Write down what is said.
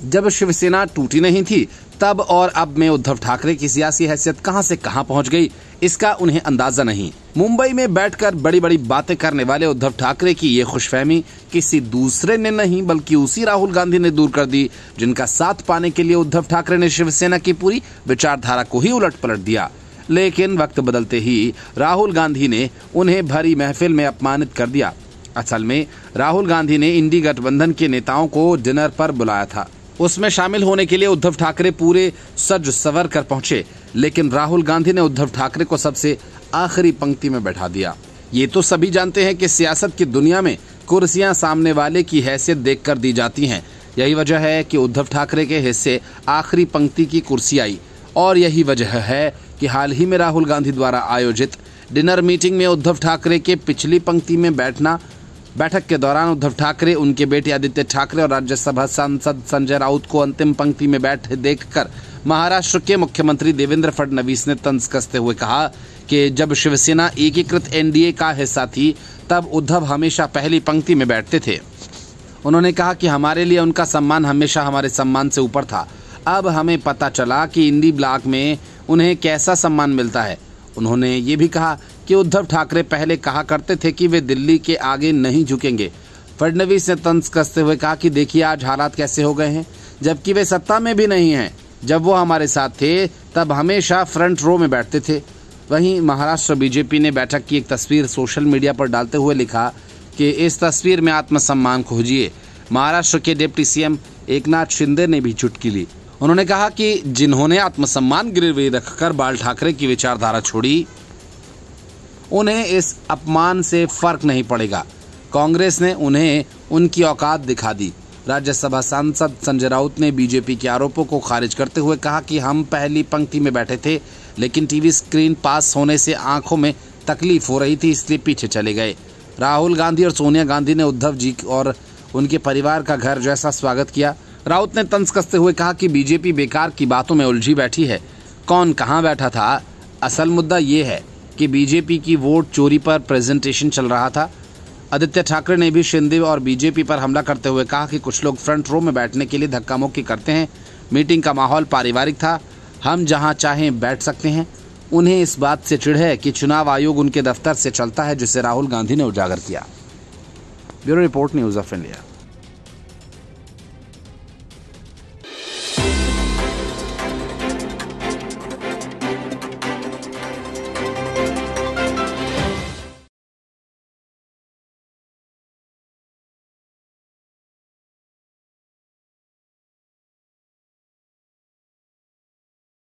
जब शिवसेना टूटी नहीं थी तब और अब में उद्धव ठाकरे की सियासी हैसियत कहां से कहां पहुंच गई, इसका उन्हें अंदाजा नहीं। मुंबई में बैठकर बड़ी बड़ी बातें करने वाले उद्धव ठाकरे की ये खुशफहमी किसी दूसरे ने नहीं बल्कि उसी राहुल गांधी ने दूर कर दी, जिनका साथ पाने के लिए उद्धव ठाकरे ने शिवसेना की पूरी विचारधारा को ही उलट पलट दिया। लेकिन वक्त बदलते ही राहुल गांधी ने उन्हें भरी महफिल में अपमानित कर दिया। असल में राहुल गांधी ने इंडी गठबंधन के नेताओं को डिनर पर बुलाया था। उसमें शामिल होने के लिए उद्धव ठाकरे पूरे सज सवर कर पहुंचे, लेकिन राहुल गांधी ने उद्धव ठाकरे को सबसे आखिरी पंक्ति में बैठा दिया। ये तो सभी जानते हैं कि सियासत की दुनिया में कुर्सियां सामने वाले की हैसियत देखकर दी जाती हैं। यही वजह है कि उद्धव ठाकरे के हिस्से आखिरी पंक्ति की कुर्सी आई, और यही वजह है कि हाल ही में राहुल गांधी द्वारा आयोजित डिनर मीटिंग में उद्धव ठाकरे के पिछली पंक्ति में बैठक के दौरान उद्धव ठाकरे, उनके बेटे आदित्य ठाकरे और राज्यसभा सांसद संजय राउत को अंतिम पंक्ति में बैठे देखकर महाराष्ट्र के मुख्यमंत्री देवेंद्र फडणवीस ने तंज कसते हुए कहा कि जब शिवसेना एकीकृत एनडीए का हिस्सा थी तब उद्धव हमेशा पहली पंक्ति में बैठते थे। उन्होंने कहा कि हमारे लिए उनका सम्मान हमेशा हमारे सम्मान से ऊपर था। अब हमें पता चला कि इंडी ब्लॉक में उन्हें कैसा सम्मान मिलता है। उन्होंने ये भी कहा कि उद्धव ठाकरे पहले कहा करते थे कि वे दिल्ली के आगे नहीं झुकेंगे। फडणवीस ने तंज कसते हुए कहा कि देखिए आज हालात कैसे हो गए हैं, जबकि वे सत्ता में भी नहीं हैं। जब वो हमारे साथ थे तब हमेशा फ्रंट रो में बैठते थे। वहीं महाराष्ट्र बीजेपी ने बैठक की एक तस्वीर सोशल मीडिया पर डालते हुए लिखा कि इस तस्वीर में आत्मसम्मान खोजिए। महाराष्ट्र के डिप्टी सीएम एकनाथ शिंदे ने भी चुटकी ली। उन्होंने कहा कि जिन्होंने आत्मसम्मान गिरवी रखकर बाल ठाकरे की विचारधारा छोड़ी, उन्हें इस अपमान से फर्क नहीं पड़ेगा। कांग्रेस ने उन्हें उनकी औकात दिखा दी। राज्यसभा सांसद संजय राउत ने बीजेपी के आरोपों को खारिज करते हुए कहा कि हम पहली पंक्ति में बैठे थे, लेकिन टीवी स्क्रीन पास होने से आंखों में तकलीफ हो रही थी, इसलिए पीछे चले गए। राहुल गांधी और सोनिया गांधी ने उद्धव जी और उनके परिवार का घर जैसा स्वागत किया। राउत ने तंज कसते हुए कहा कि बीजेपी बेकार की बातों में उलझी बैठी है। कौन कहां बैठा था, असल मुद्दा ये है कि बीजेपी की वोट चोरी पर प्रेजेंटेशन चल रहा था। आदित्य ठाकरे ने भी शिंदे और बीजेपी पर हमला करते हुए कहा कि कुछ लोग फ्रंट रो में बैठने के लिए धक्का मुक्की करते हैं। मीटिंग का माहौल पारिवारिक था, हम जहां चाहें बैठ सकते हैं। उन्हें इस बात से चिढ़ है कि चुनाव आयोग उनके दफ्तर से चलता है, जिसे राहुल गांधी ने उजागर किया। Bureau report, news of India.